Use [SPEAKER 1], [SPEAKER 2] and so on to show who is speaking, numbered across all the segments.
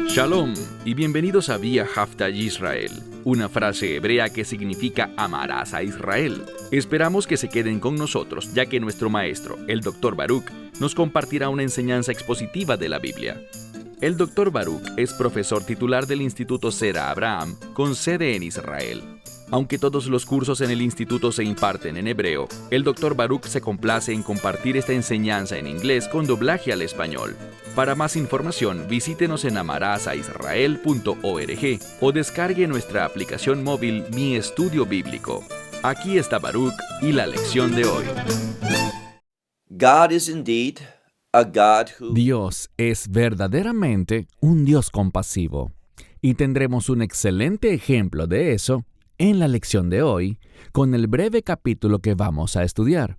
[SPEAKER 1] Shalom y bienvenidos a Vía Haftaj Israel, una frase hebrea que significa amarás a Israel. Esperamos que se queden con nosotros, ya que nuestro maestro, el Dr. Baruch, nos compartirá una enseñanza expositiva de la Biblia. El Dr. Baruch es profesor titular del Instituto Zera Abraham, con sede en Israel. Aunque todos los cursos en el instituto se imparten en hebreo, el Dr. Baruch se complace en compartir esta enseñanza en inglés con doblaje al español. Para más información, visítenos en amarasaisrael.org o descargue nuestra aplicación móvil Mi Estudio Bíblico. Aquí está Baruch y la lección de hoy.
[SPEAKER 2] Dios es verdaderamente un Dios compasivo, y tendremos un excelente ejemplo de eso en la lección de hoy, con el breve capítulo que vamos a estudiar.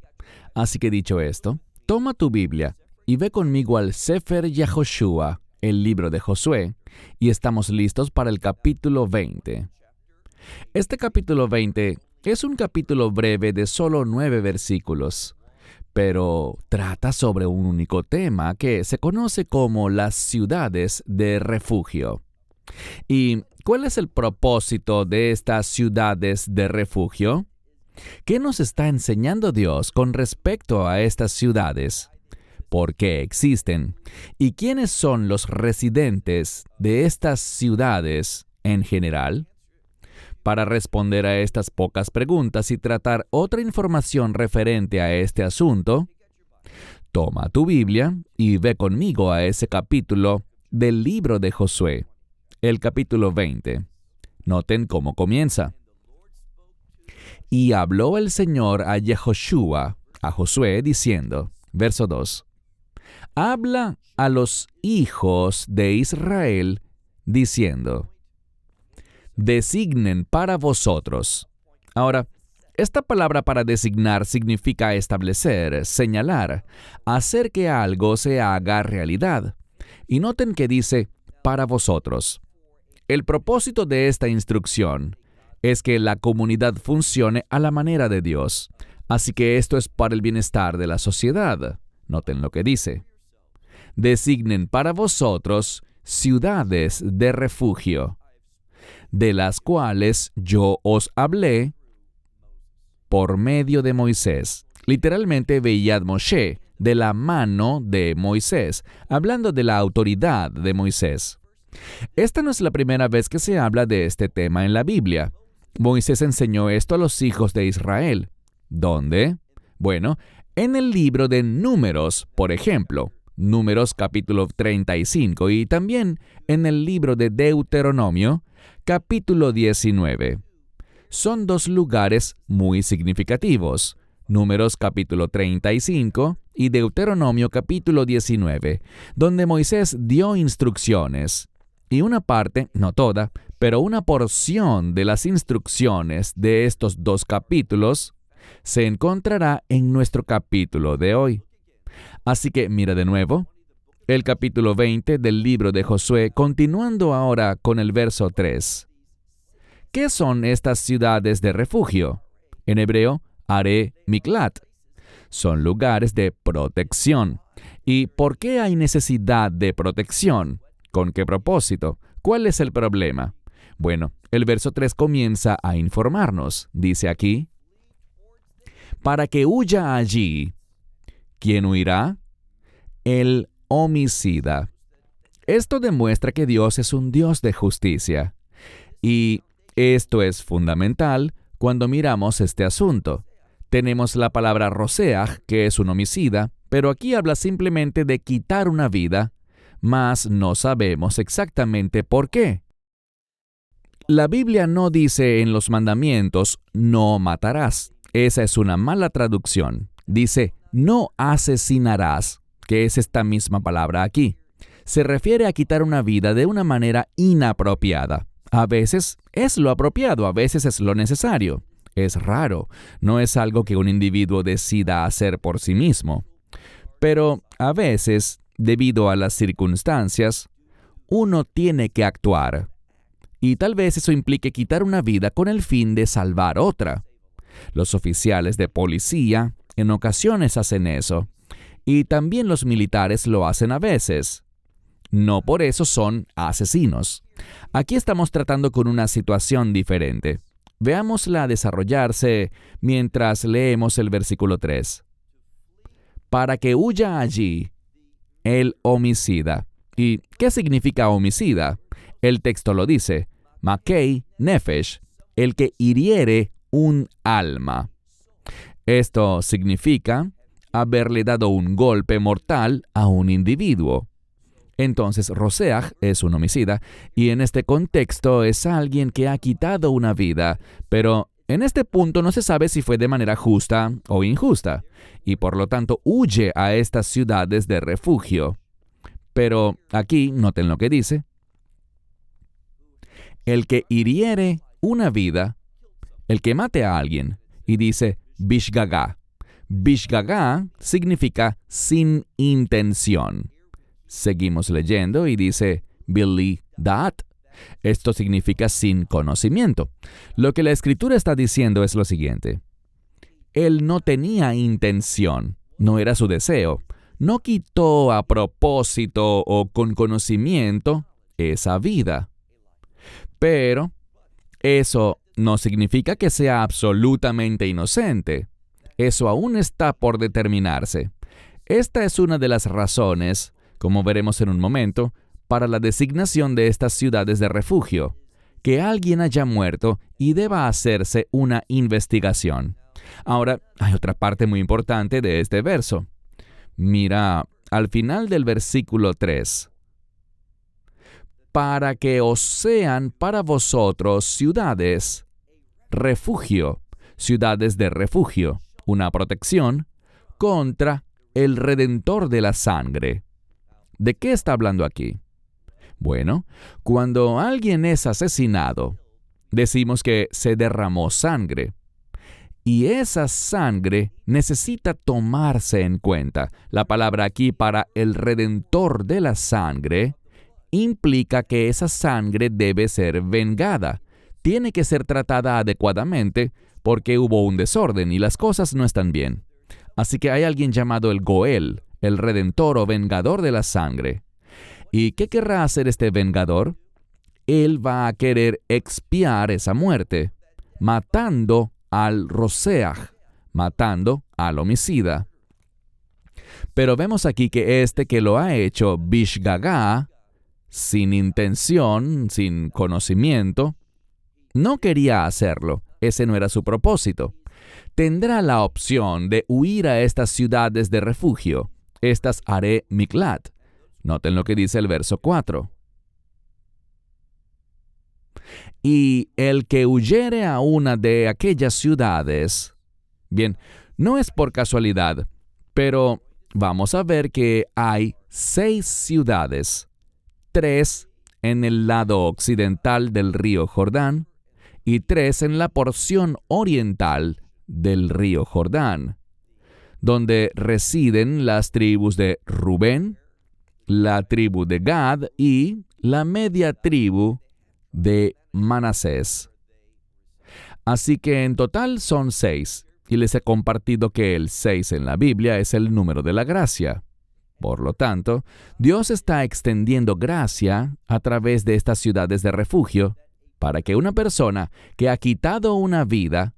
[SPEAKER 2] Así que dicho esto, toma tu Biblia y ve conmigo al Sefer Yahoshua, el libro de Josué, y estamos listos para el capítulo 20. Este capítulo 20 es un capítulo breve de solo 9 versículos, pero trata sobre un único tema que se conoce como las ciudades de refugio. ¿Y cuál es el propósito de estas ciudades de refugio? ¿Qué nos está enseñando Dios con respecto a estas ciudades? ¿Por qué existen? ¿Y quiénes son los residentes de estas ciudades en general? Para responder a estas pocas preguntas y tratar otra información referente a este asunto, toma tu Biblia y ve conmigo a ese capítulo del libro de Josué, el capítulo 20. Noten cómo comienza. Y habló el Señor a Yehoshua, a Josué, diciendo, verso 2, habla a los hijos de Israel, diciendo, designen para vosotros. Ahora, esta palabra para designar significa establecer, señalar, hacer que algo se haga realidad. Y noten que dice, para vosotros. El propósito de esta instrucción es que la comunidad funcione a la manera de Dios. Así que esto es para el bienestar de la sociedad. Noten lo que dice. Designen para vosotros ciudades de refugio, de las cuales yo os hablé por medio de Moisés. Literalmente, Beyad Moshe, de la mano de Moisés, hablando de la autoridad de Moisés. Esta no es la primera vez que se habla de este tema en la Biblia. Moisés enseñó esto a los hijos de Israel. ¿Dónde? Bueno, en el libro de Números, por ejemplo, Números capítulo 35, y también en el libro de Deuteronomio, capítulo 19. Son dos lugares muy significativos, Números capítulo 35 y Deuteronomio capítulo 19, donde Moisés dio instrucciones. Y una parte, no toda, pero una porción de las instrucciones de estos dos capítulos se encontrará en nuestro capítulo de hoy. Así que mira de nuevo el capítulo 20 del libro de Josué, continuando ahora con el verso 3. ¿Qué son estas ciudades de refugio? En hebreo, Are Miklat. Son lugares de protección. ¿Y por qué hay necesidad de protección? ¿Con qué propósito? ¿Cuál es el problema? Bueno, el verso 3 comienza a informarnos. Dice aquí, para que huya allí. ¿Quién huirá? El homicida. Esto demuestra que Dios es un Dios de justicia. Y esto es fundamental cuando miramos este asunto. Tenemos la palabra roseach, que es un homicida, pero aquí habla simplemente de quitar una vida, mas no sabemos exactamente por qué. La Biblia no dice en los mandamientos, no matarás. Esa es una mala traducción. Dice, no asesinarás, que es esta misma palabra aquí. Se refiere a quitar una vida de una manera inapropiada. A veces es lo apropiado, a veces es lo necesario. Es raro, no es algo que un individuo decida hacer por sí mismo. Pero a veces, debido a las circunstancias, uno tiene que actuar. Y tal vez eso implique quitar una vida con el fin de salvar otra. Los oficiales de policía en ocasiones hacen eso. Y también los militares lo hacen a veces. No por eso son asesinos. Aquí estamos tratando con una situación diferente. Veámosla desarrollarse mientras leemos el versículo 3. Para que huya allí el homicida. ¿Y qué significa homicida? El texto lo dice, Makei Nefesh, el que hiriere un alma. Esto significa haberle dado un golpe mortal a un individuo. Entonces, Roseach es un homicida, y en este contexto es alguien que ha quitado una vida, pero en este punto no se sabe si fue de manera justa o injusta, y por lo tanto huye a estas ciudades de refugio. Pero aquí, noten lo que dice. El que hiriere una vida, el que mate a alguien, y dice Bishgagá. Bishgagá significa sin intención. Seguimos leyendo y dice Bili Daat. Esto significa sin conocimiento. Lo que la Escritura está diciendo es lo siguiente. Él no tenía intención, no era su deseo. No quitó a propósito o con conocimiento esa vida. Pero eso no significa que sea absolutamente inocente. Eso aún está por determinarse. Esta es una de las razones, como veremos en un momento, para la designación de estas ciudades de refugio, que alguien haya muerto y deba hacerse una investigación. Ahora, hay otra parte muy importante de este verso. Mira, al final del versículo 3. Para que os sean para vosotros ciudades, refugio, ciudades de refugio, una protección contra el Redentor de la sangre. ¿De qué está hablando aquí? Bueno, cuando alguien es asesinado, decimos que se derramó sangre. Y esa sangre necesita tomarse en cuenta. La palabra aquí para el Redentor de la sangre implica que esa sangre debe ser vengada. Tiene que ser tratada adecuadamente porque hubo un desorden y las cosas no están bien. Así que hay alguien llamado el Goel, el Redentor o vengador de la sangre. ¿Y qué querrá hacer este vengador? Él va a querer expiar esa muerte, matando al Roseach, matando al homicida. Pero vemos aquí que este que lo ha hecho Bishgagá, sin intención, sin conocimiento, no quería hacerlo. Ese no era su propósito. Tendrá la opción de huir a estas ciudades de refugio, estas Are Miklat. Noten lo que dice el verso 4. Y el que huyere a una de aquellas ciudades. Bien, no es por casualidad, pero vamos a ver que hay 6 ciudades, 3 en el lado occidental del río Jordán y 3 en la porción oriental del río Jordán, donde residen las tribus de Rubén, la tribu de Gad y la media tribu de Manasés. Así que en total son 6, y les he compartido que el 6 en la Biblia es el número de la gracia. Por lo tanto, Dios está extendiendo gracia a través de estas ciudades de refugio para que una persona que ha quitado una vida,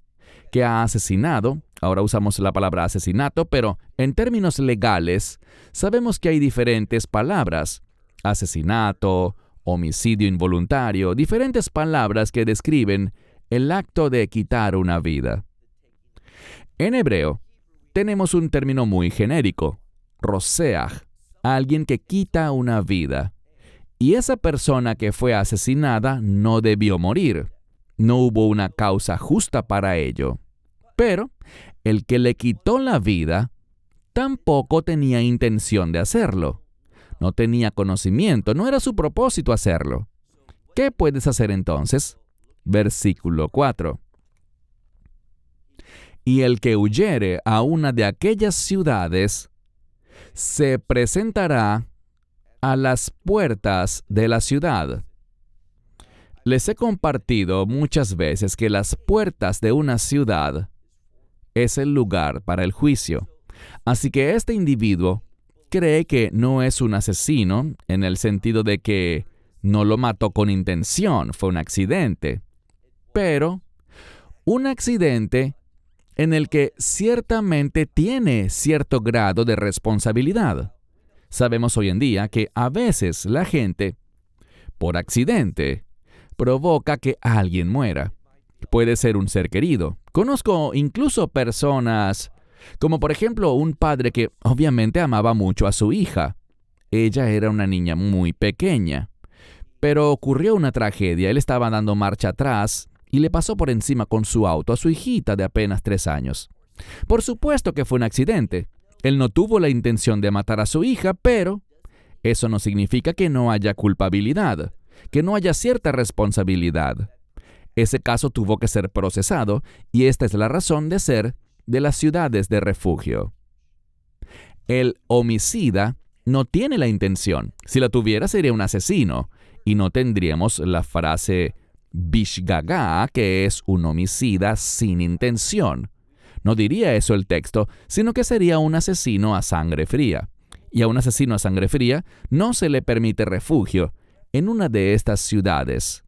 [SPEAKER 2] que ha asesinado, ahora usamos la palabra asesinato, pero en términos legales sabemos que hay diferentes palabras, asesinato, homicidio involuntario, diferentes palabras que describen el acto de quitar una vida. En hebreo, tenemos un término muy genérico, Roseach, alguien que quita una vida. Y esa persona que fue asesinada no debió morir. No hubo una causa justa para ello. Pero el que le quitó la vida tampoco tenía intención de hacerlo. No tenía conocimiento, no era su propósito hacerlo. ¿Qué puedes hacer entonces? Versículo 4. Y el que huyere a una de aquellas ciudades, se presentará a las puertas de la ciudad. Les he compartido muchas veces que las puertas de una ciudad es el lugar para el juicio. Así que este individuo cree que no es un asesino en el sentido de que no lo mató con intención, fue un accidente. Pero un accidente en el que ciertamente tiene cierto grado de responsabilidad. Sabemos hoy en día que a veces la gente, por accidente, provoca que alguien muera. Puede ser un ser querido. Conozco incluso personas, como por ejemplo un padre que obviamente amaba mucho a su hija. Ella era una niña muy pequeña. Pero ocurrió una tragedia. Él estaba dando marcha atrás y le pasó por encima con su auto a su hijita de apenas 3 años. Por supuesto que fue un accidente. Él no tuvo la intención de matar a su hija, pero eso no significa que no haya culpabilidad, que no haya cierta responsabilidad. Ese caso tuvo que ser procesado y esta es la razón de ser de las ciudades de refugio. El homicida no tiene la intención. Si la tuviera sería un asesino y no tendríamos la frase bishgaga, que es un homicida sin intención. No diría eso el texto, sino que sería un asesino a sangre fría. Y a un asesino a sangre fría no se le permite refugio en una de estas ciudades.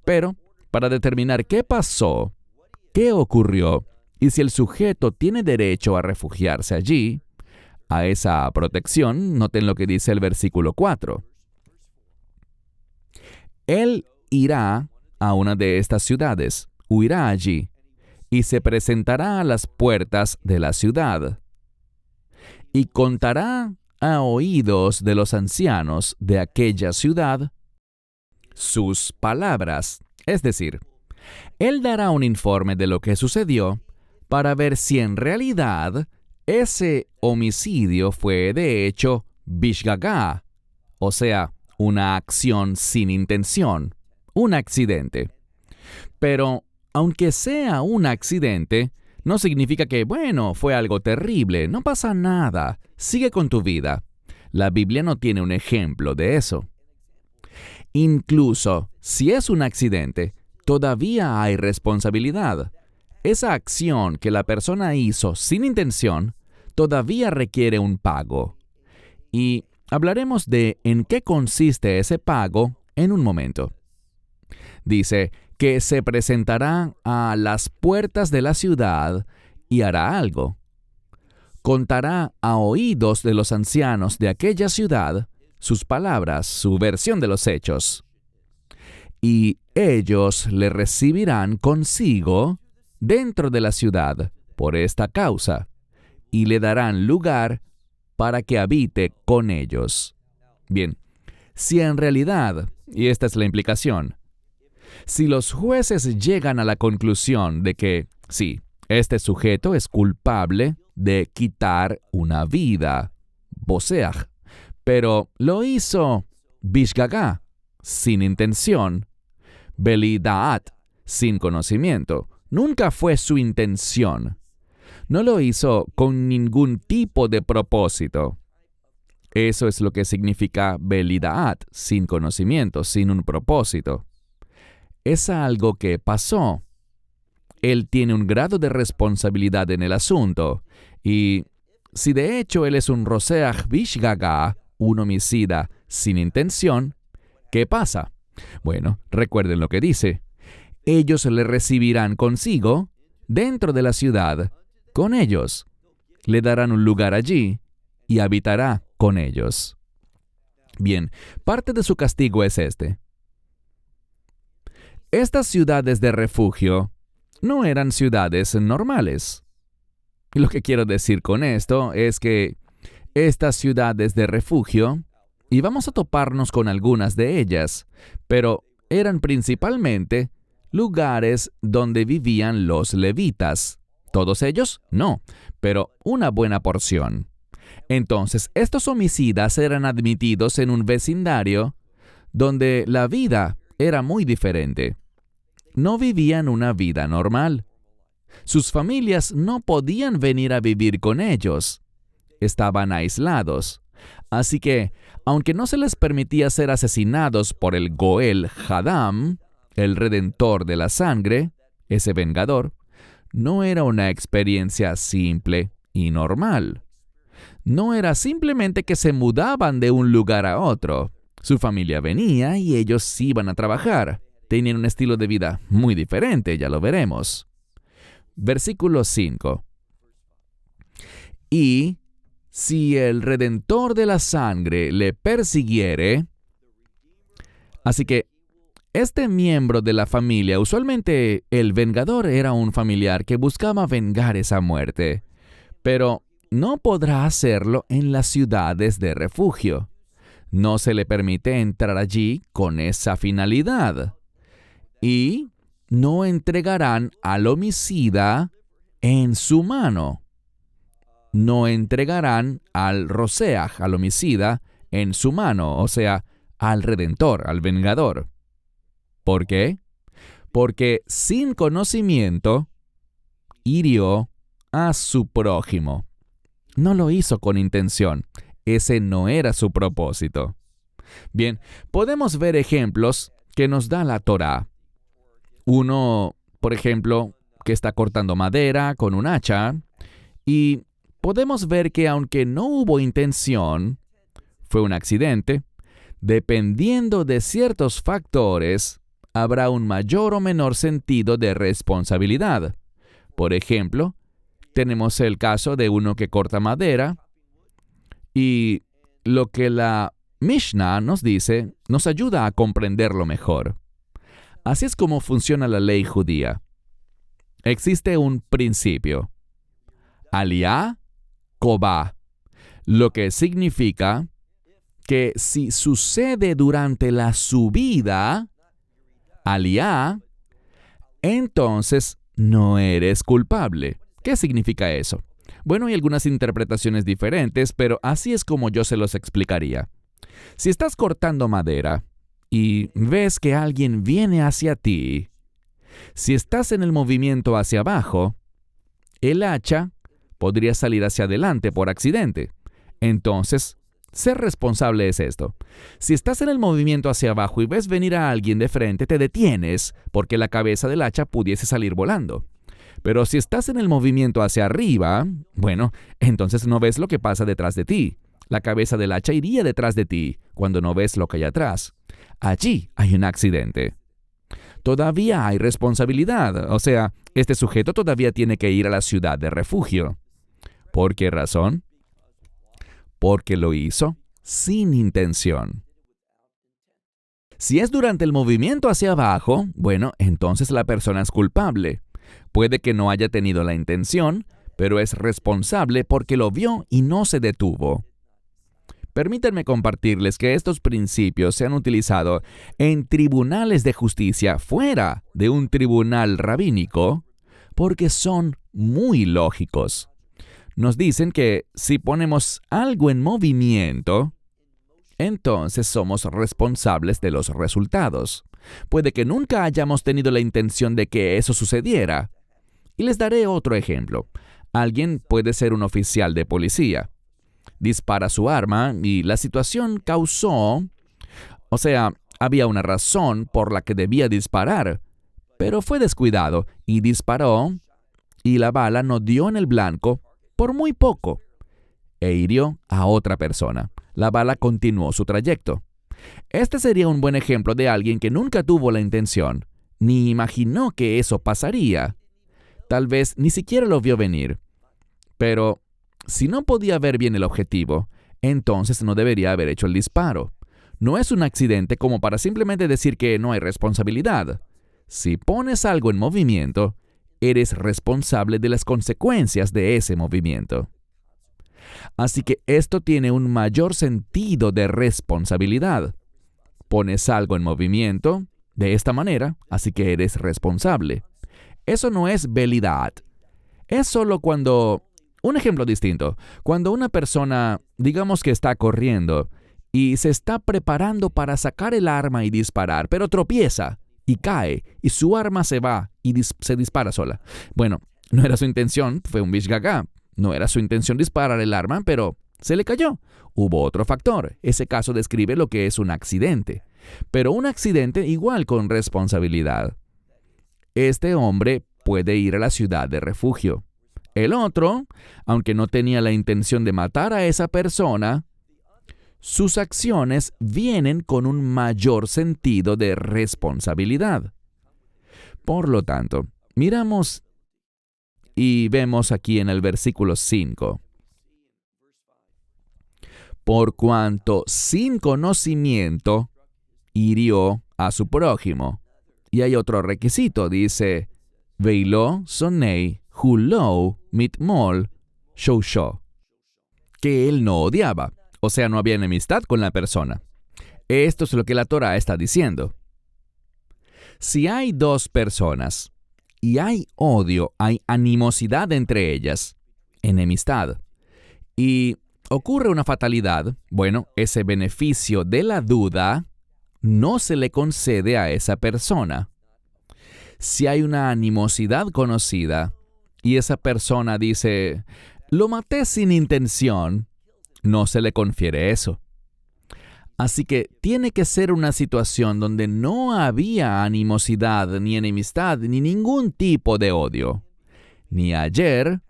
[SPEAKER 2] Pero, para determinar qué pasó, qué ocurrió, y si el sujeto tiene derecho a refugiarse allí, a esa protección, noten lo que dice el versículo 4. Él irá a una de estas ciudades, huirá allí, y se presentará a las puertas de la ciudad, y contará a oídos de los ancianos de aquella ciudad sus palabras. Es decir, él dará un informe de lo que sucedió para ver si en realidad ese homicidio fue de hecho bishgaga, o sea, una acción sin intención, un accidente. Pero, aunque sea un accidente, no significa que, bueno, fue algo terrible, no pasa nada, sigue con tu vida. La Biblia no tiene un ejemplo de eso. Incluso si es un accidente, todavía hay responsabilidad. Esa acción que la persona hizo sin intención todavía requiere un pago. Y hablaremos de en qué consiste ese pago en un momento. Dice que se presentará a las puertas de la ciudad y hará algo. Contará a oídos de los ancianos de aquella ciudad sus palabras, su versión de los hechos. Y ellos le recibirán consigo dentro de la ciudad por esta causa, y le darán lugar para que habite con ellos. Bien, si en realidad, y esta es la implicación, si los jueces llegan a la conclusión de que, sí, este sujeto es culpable de quitar una vida, boseach, pero lo hizo bishgaga, sin intención, beli da'at, sin conocimiento, nunca fue su intención. No lo hizo con ningún tipo de propósito. Eso es lo que significa beli da'at, sin conocimiento, sin un propósito. Es algo que pasó. Él tiene un grado de responsabilidad en el asunto. Y si de hecho él es un roseach bishgaga, un homicida sin intención, ¿qué pasa? Bueno, recuerden lo que dice. Ellos le recibirán consigo dentro de la ciudad, con ellos. Le darán un lugar allí y habitará con ellos. Bien, parte de su castigo es este. Estas ciudades de refugio no eran ciudades normales. Y lo que quiero decir con esto es que estas ciudades de refugio, y vamos a toparnos con algunas de ellas, pero eran principalmente lugares donde vivían los levitas. ¿Todos ellos? No, pero una buena porción. Entonces, estos homicidas eran admitidos en un vecindario donde la vida era muy diferente. No vivían una vida normal. Sus familias no podían venir a vivir con ellos. Estaban aislados. Así que, aunque no se les permitía ser asesinados por el Goel Hadam, el redentor de la sangre, ese vengador, no era una experiencia simple y normal. No era simplemente que se mudaban de un lugar a otro. Su familia venía y ellos iban a trabajar. Tenían un estilo de vida muy diferente, ya lo veremos. Versículo 5. Y si el Redentor de la sangre le persiguiere. Así que este miembro de la familia, usualmente el vengador era un familiar que buscaba vengar esa muerte, pero no podrá hacerlo en las ciudades de refugio. No se le permite entrar allí con esa finalidad. Y no entregarán al homicida en su mano. No entregarán al Roseach, al homicida, en su mano, o sea, al Redentor, al vengador. ¿Por qué? Porque sin conocimiento hirió a su prójimo. No lo hizo con intención. Ese no era su propósito. Bien, podemos ver ejemplos que nos da la Torá. Uno, por ejemplo, que está cortando madera con un hacha, y podemos ver que aunque no hubo intención, fue un accidente. Dependiendo de ciertos factores, habrá un mayor o menor sentido de responsabilidad. Por ejemplo, tenemos el caso de uno que corta madera, y lo que la Mishnah nos dice nos ayuda a comprenderlo mejor. Así es como funciona la ley judía. Existe un principio, Aliyah Kobá, lo que significa que si sucede durante la subida, Aliyah, entonces no eres culpable. ¿Qué significa eso? Bueno, hay algunas interpretaciones diferentes, pero así es como yo se los explicaría. Si estás cortando madera y ves que alguien viene hacia ti, si estás en el movimiento hacia abajo, el hacha podría salir hacia adelante por accidente. Entonces, ser responsable es esto. Si estás en el movimiento hacia abajo y ves venir a alguien de frente, te detienes porque la cabeza del hacha pudiese salir volando. Pero si estás en el movimiento hacia arriba, bueno, entonces no ves lo que pasa detrás de ti. La cabeza del hacha iría detrás de ti cuando no ves lo que hay atrás. Allí hay un accidente. Todavía hay responsabilidad. O sea, este sujeto todavía tiene que ir a la ciudad de refugio. ¿Por qué razón? Porque lo hizo sin intención. Si es durante el movimiento hacia abajo, bueno, entonces la persona es culpable. Puede que no haya tenido la intención, pero es responsable porque lo vio y no se detuvo. Permítanme compartirles que estos principios se han utilizado en tribunales de justicia fuera de un tribunal rabínico porque son muy lógicos. Nos dicen que si ponemos algo en movimiento, entonces somos responsables de los resultados. Puede que nunca hayamos tenido la intención de que eso sucediera. Y les daré otro ejemplo. Alguien puede ser un oficial de policía. Dispara su arma y la situación había una razón por la que debía disparar, pero fue descuidado y disparó y la bala no dio en el blanco por muy poco e hirió a otra persona. La bala continuó su trayecto. Este sería un buen ejemplo de alguien que nunca tuvo la intención, ni imaginó que eso pasaría. Tal vez ni siquiera lo vio venir. Pero si no podía ver bien el objetivo, entonces no debería haber hecho el disparo. No es un accidente como para simplemente decir que no hay responsabilidad. Si pones algo en movimiento, eres responsable de las consecuencias de ese movimiento. Así que esto tiene un mayor sentido de responsabilidad. Pones algo en movimiento de esta manera, así que eres responsable. Eso no es belidad. Es solo cuando... Un ejemplo distinto. Cuando una persona, digamos que está corriendo y se está preparando para sacar el arma y disparar, pero tropieza y cae y su arma se va y se dispara sola. Bueno, no era su intención, fue un bishgagá. No era su intención disparar el arma, pero se le cayó. Hubo otro factor. Ese caso describe lo que es un accidente. Pero un accidente igual con responsabilidad. Este hombre puede ir a la ciudad de refugio. El otro, aunque no tenía la intención de matar a esa persona, sus acciones vienen con un mayor sentido de responsabilidad. Por lo tanto, miramos y vemos aquí en el versículo 5. Por cuanto sin conocimiento hirió a su prójimo. Y hay otro requisito, dice, Veilo sonei hulou mitmol shosho, que él no odiaba, o sea, no había enemistad con la persona. Esto es lo que la Torá está diciendo. Si hay dos personas y hay odio, hay animosidad entre ellas, enemistad, y ocurre una fatalidad, bueno, ese beneficio de la duda no se le concede a esa persona. Si hay una animosidad conocida y esa persona dice, lo maté sin intención, no se le confiere eso. Así que tiene que ser una situación donde no había animosidad, ni enemistad, ni ningún tipo de odio. Ni ayer,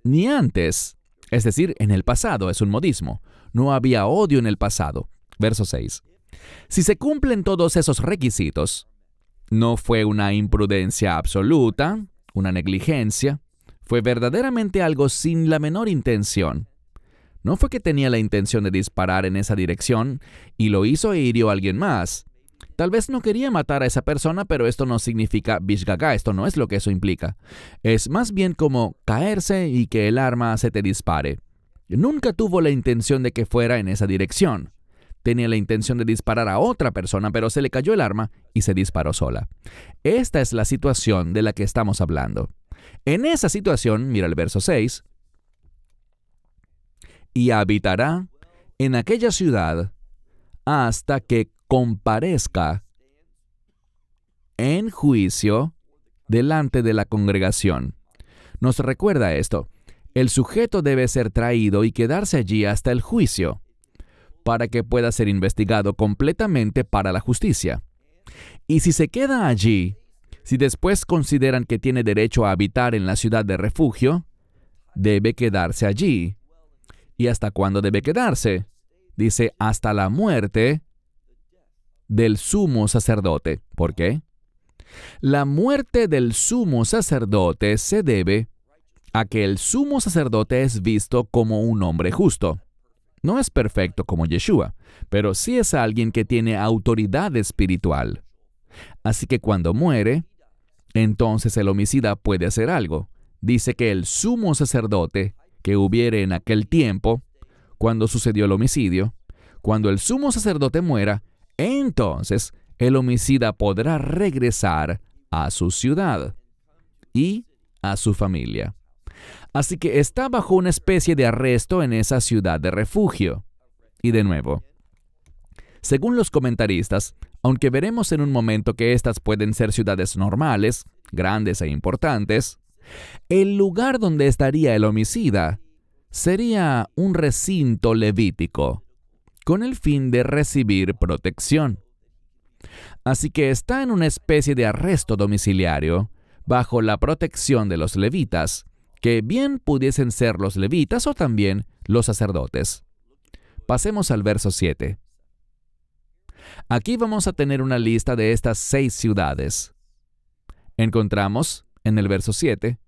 [SPEAKER 2] ni antes. Es decir, en el pasado, es un modismo. No había odio en el pasado. Verso 6. Si se cumplen todos esos requisitos, no fue una imprudencia absoluta, una negligencia, fue verdaderamente algo sin la menor intención. No fue que tenía la intención de disparar en esa dirección y lo hizo e hirió a alguien más. Tal vez no quería matar a esa persona, pero esto no significa bishgaga, esto no es lo que eso implica. Es más bien como caerse y que el arma se te dispare. Nunca tuvo la intención de que fuera en esa dirección. Tenía la intención de disparar a otra persona, pero se le cayó el arma y se disparó sola. Esta es la situación de la que estamos hablando. En esa situación, mira el verso 6, y habitará en aquella ciudad hasta que comparezca en juicio delante de la congregación. Nos recuerda esto. El sujeto debe ser traído y quedarse allí hasta el juicio, para que pueda ser investigado completamente para la justicia. Y si se queda allí, si después consideran que tiene derecho a habitar en la ciudad de refugio, debe quedarse allí. ¿Y hasta cuándo debe quedarse? Dice, hasta la muerte del sumo sacerdote. ¿Por qué? La muerte del sumo sacerdote se debe a que el sumo sacerdote es visto como un hombre justo. No es perfecto como Yeshua, pero sí es alguien que tiene autoridad espiritual. Así que cuando muere, entonces el homicida puede hacer algo. Dice que el sumo sacerdote que hubiere en aquel tiempo, cuando sucedió el homicidio, cuando el sumo sacerdote muera, entonces el homicida podrá regresar a su ciudad y a su familia. Así que está bajo una especie de arresto en esa ciudad de refugio. Y de nuevo, según los comentaristas, aunque veremos en un momento que estas pueden ser ciudades normales, grandes e importantes, el lugar donde estaría el homicida sería un recinto levítico, con el fin de recibir protección. Así que está en una especie de arresto domiciliario, bajo la protección de los levitas, que bien pudiesen ser los levitas o también los sacerdotes. Pasemos al verso 7. Aquí vamos a tener una lista de estas 6 ciudades. Encontramos en el verso 7,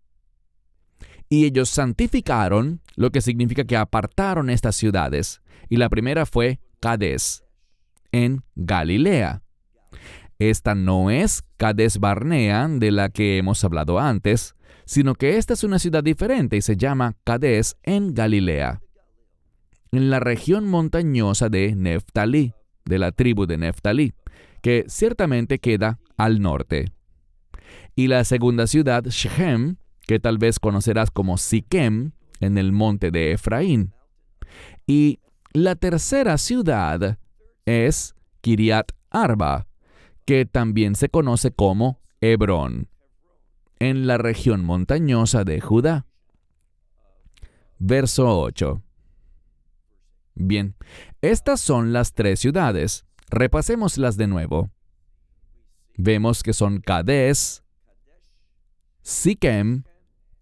[SPEAKER 2] y ellos santificaron, lo que significa que apartaron estas ciudades, y la primera fue Cades, en Galilea. Esta no es Cades Barnea, de la que hemos hablado antes, sino que esta es una ciudad diferente y se llama Cades en Galilea, en la región montañosa de Neftalí, de la tribu de Neftalí, que ciertamente queda al norte. Y la segunda ciudad, Shechem, que tal vez conocerás como Siquem, en el monte de Efraín. Y la tercera ciudad es Kiriat Arba, que también se conoce como Hebrón, en la región montañosa de Judá. Verso 8. Bien, estas son las 3 ciudades. Repasémoslas de nuevo. Vemos que son Cades, Siquem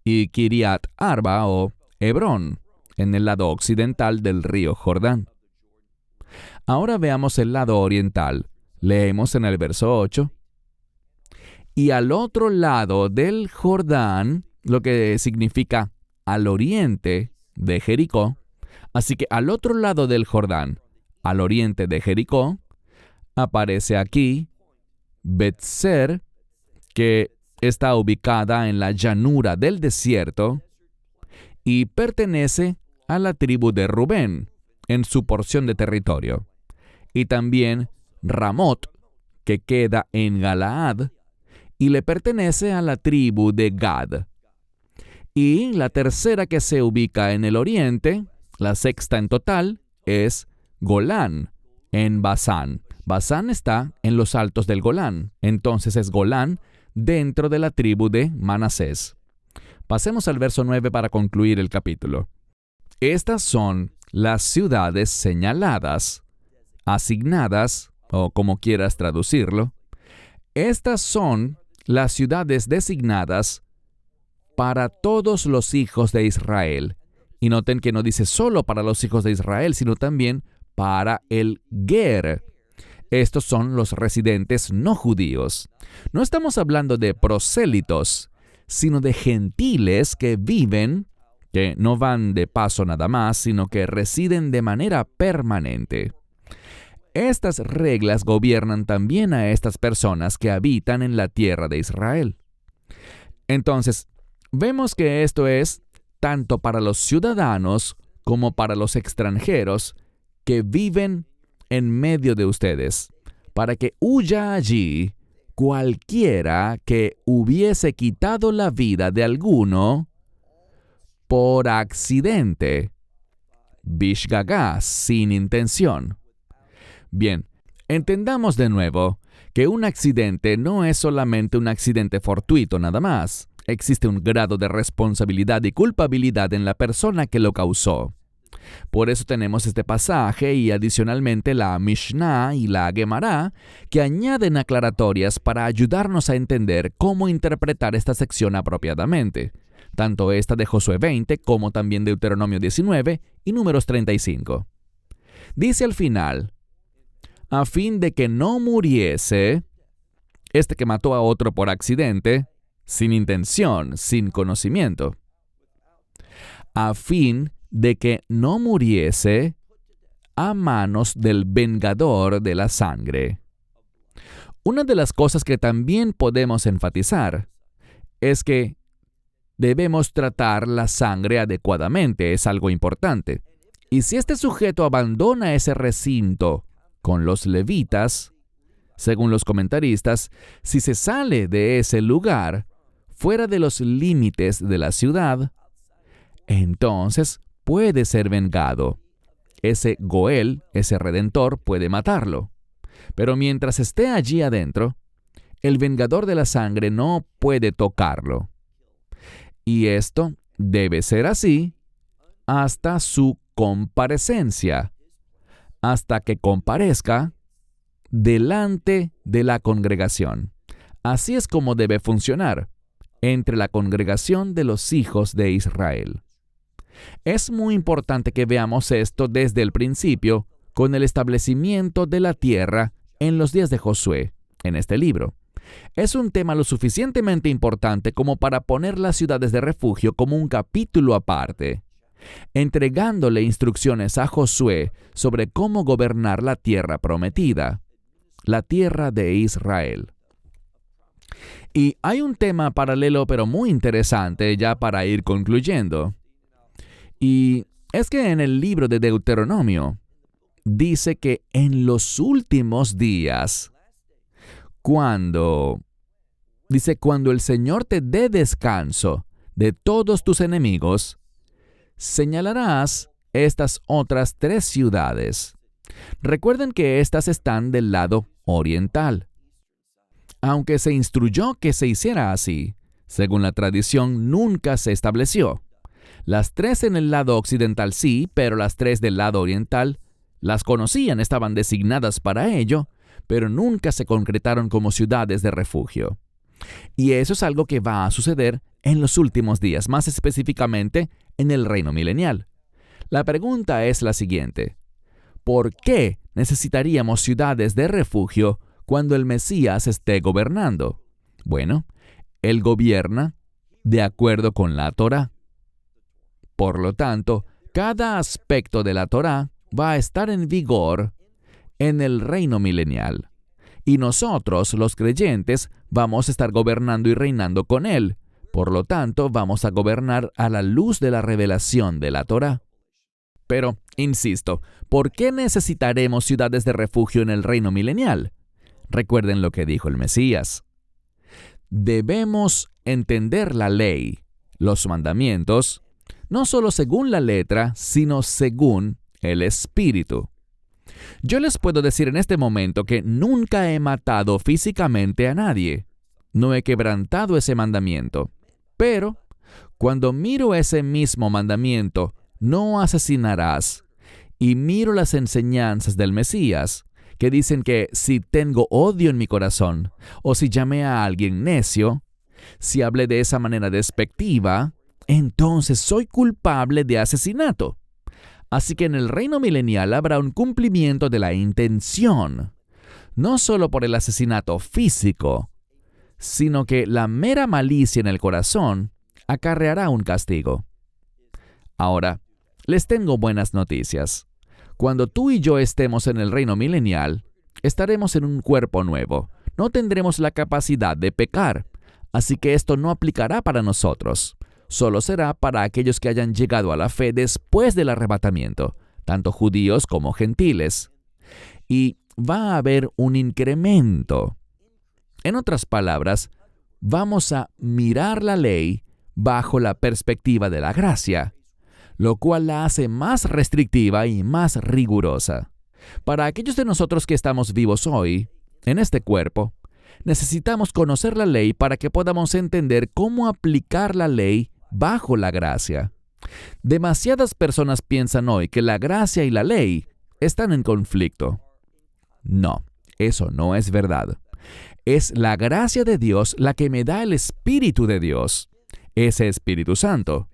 [SPEAKER 2] y Kiriat Arba o Hebrón, en el lado occidental del río Jordán. Ahora veamos el lado oriental. Leemos en el verso 8. Y al otro lado del Jordán, lo que significa al oriente de Jericó, así que al otro lado del Jordán, al oriente de Jericó, aparece aquí Bet-ser, que está ubicada en la llanura del desierto y pertenece a la tribu de Rubén en su porción de territorio. Y también Ramot, que queda en Galaad y le pertenece a la tribu de Gad. Y la tercera que se ubica en el oriente, la sexta en total, es Golán, en Basán. Basán está en los altos del Golán, entonces es Golán dentro de la tribu de Manasés. Pasemos al verso 9 para concluir el capítulo. Estas son las ciudades señaladas, asignadas, o como quieras traducirlo. Estas son las ciudades designadas para todos los hijos de Israel. Y noten que no dice solo para los hijos de Israel, sino también para el Ger. Estos son los residentes no judíos. No estamos hablando de prosélitos, sino de gentiles que viven, que no van de paso nada más, sino que residen de manera permanente. Estas reglas gobiernan también a estas personas que habitan en la tierra de Israel. Entonces, vemos que esto es tanto para los ciudadanos como para los extranjeros que viven en medio de ustedes, para que huya allí cualquiera que hubiese quitado la vida de alguno por accidente, bishgagá, sin intención. Bien, entendamos de nuevo que un accidente no es solamente un accidente fortuito nada más. Existe un grado de responsabilidad y culpabilidad en la persona que lo causó. Por eso tenemos este pasaje y adicionalmente la Mishnah y la Gemara que añaden aclaratorias para ayudarnos a entender cómo interpretar esta sección apropiadamente, tanto esta de Josué 20 como también Deuteronomio 19 y Números 35. Dice al final, a fin de que no muriese este que mató a otro por accidente, sin intención, sin conocimiento, a fin de que no muriese a manos del vengador de la sangre. Una de las cosas que también podemos enfatizar es que debemos tratar la sangre adecuadamente, es algo importante. Y si este sujeto abandona ese recinto con los levitas, según los comentaristas, si se sale de ese lugar, fuera de los límites de la ciudad, entonces puede ser vengado. Ese Goel, ese redentor, puede matarlo. Pero mientras esté allí adentro, el vengador de la sangre no puede tocarlo. Y esto debe ser así hasta su comparecencia, hasta que comparezca delante de la congregación. Así es como debe funcionar entre la congregación de los hijos de Israel. Es muy importante que veamos esto desde el principio con el establecimiento de la tierra en los días de Josué, en este libro. Es un tema lo suficientemente importante como para poner las ciudades de refugio como un capítulo aparte, entregándole instrucciones a Josué sobre cómo gobernar la tierra prometida, la tierra de Israel. Y hay un tema paralelo pero muy interesante ya para ir concluyendo. Y es que en el libro de Deuteronomio dice que en los últimos días, cuando el Señor te dé descanso de todos tus enemigos, señalarás estas otras 3 ciudades. Recuerden que estas están del lado oriental. Aunque se instruyó que se hiciera así, según la tradición nunca se estableció. Las 3 en el lado occidental sí, pero las 3 del lado oriental las conocían, estaban designadas para ello, pero nunca se concretaron como ciudades de refugio. Y eso es algo que va a suceder en los últimos días, más específicamente en el reino milenial. La pregunta es la siguiente: ¿por qué necesitaríamos ciudades de refugio cuando el Mesías esté gobernando? Bueno, Él gobierna de acuerdo con la Torá. Por lo tanto, cada aspecto de la Torá va a estar en vigor en el reino milenial. Y nosotros, los creyentes, vamos a estar gobernando y reinando con Él. Por lo tanto, vamos a gobernar a la luz de la revelación de la Torá. Pero, insisto, ¿por qué necesitaremos ciudades de refugio en el reino milenial? Recuerden lo que dijo el Mesías. Debemos entender la ley, los mandamientos, no solo según la letra, sino según el Espíritu. Yo les puedo decir en este momento que nunca he matado físicamente a nadie. No he quebrantado ese mandamiento. Pero, cuando miro ese mismo mandamiento, no asesinarás, y miro las enseñanzas del Mesías, que dicen que si tengo odio en mi corazón, o si llamé a alguien necio, si hablé de esa manera despectiva, entonces soy culpable de asesinato. Así que en el reino milenial habrá un cumplimiento de la intención, no solo por el asesinato físico, sino que la mera malicia en el corazón acarreará un castigo. Ahora, les tengo buenas noticias. Cuando tú y yo estemos en el reino milenial, estaremos en un cuerpo nuevo. No tendremos la capacidad de pecar, así que esto no aplicará para nosotros. Solo será para aquellos que hayan llegado a la fe después del arrebatamiento, tanto judíos como gentiles. Y va a haber un incremento. En otras palabras, vamos a mirar la ley bajo la perspectiva de la gracia, lo cual la hace más restrictiva y más rigurosa. Para aquellos de nosotros que estamos vivos hoy, en este cuerpo, necesitamos conocer la ley para que podamos entender cómo aplicar la ley bajo la gracia. Demasiadas personas piensan hoy que la gracia y la ley están en conflicto. No, eso no es verdad. Es la gracia de Dios la que me da el Espíritu de Dios, ese Espíritu Santo.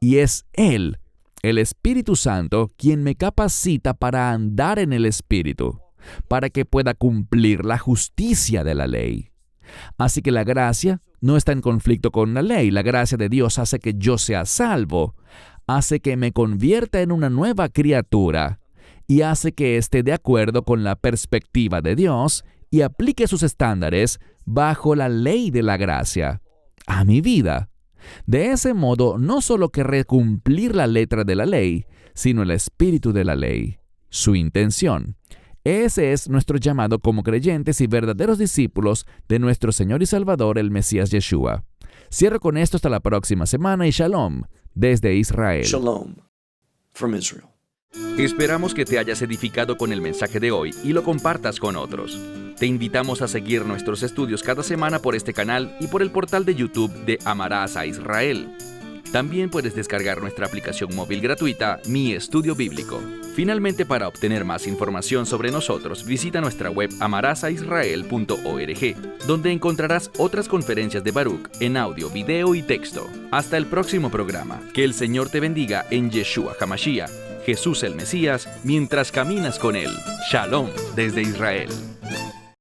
[SPEAKER 2] Y es Él, el Espíritu Santo, quien me capacita para andar en el Espíritu, para que pueda cumplir la justicia de la ley. Así que la gracia no está en conflicto con la ley. La gracia de Dios hace que yo sea salvo, hace que me convierta en una nueva criatura y hace que esté de acuerdo con la perspectiva de Dios y aplique sus estándares bajo la ley de la gracia a mi vida. De ese modo, no solo querré cumplir la letra de la ley, sino el espíritu de la ley, su intención. Ese es nuestro llamado como creyentes y verdaderos discípulos de nuestro Señor y Salvador, el Mesías Yeshua. Cierro con esto hasta la próxima semana y Shalom desde Israel.
[SPEAKER 3] Shalom from Israel.
[SPEAKER 1] Esperamos que te hayas edificado con el mensaje de hoy y lo compartas con otros. Te invitamos a seguir nuestros estudios cada semana por este canal y por el portal de YouTube de Amarás a Israel. También puedes descargar nuestra aplicación móvil gratuita, Mi Estudio Bíblico. Finalmente, para obtener más información sobre nosotros, visita nuestra web amarasaisrael.org, donde encontrarás otras conferencias de Baruch en audio, video y texto. Hasta el próximo programa. Que el Señor te bendiga en Yeshua HaMashiach, Jesús el Mesías, mientras caminas con Él. Shalom desde Israel.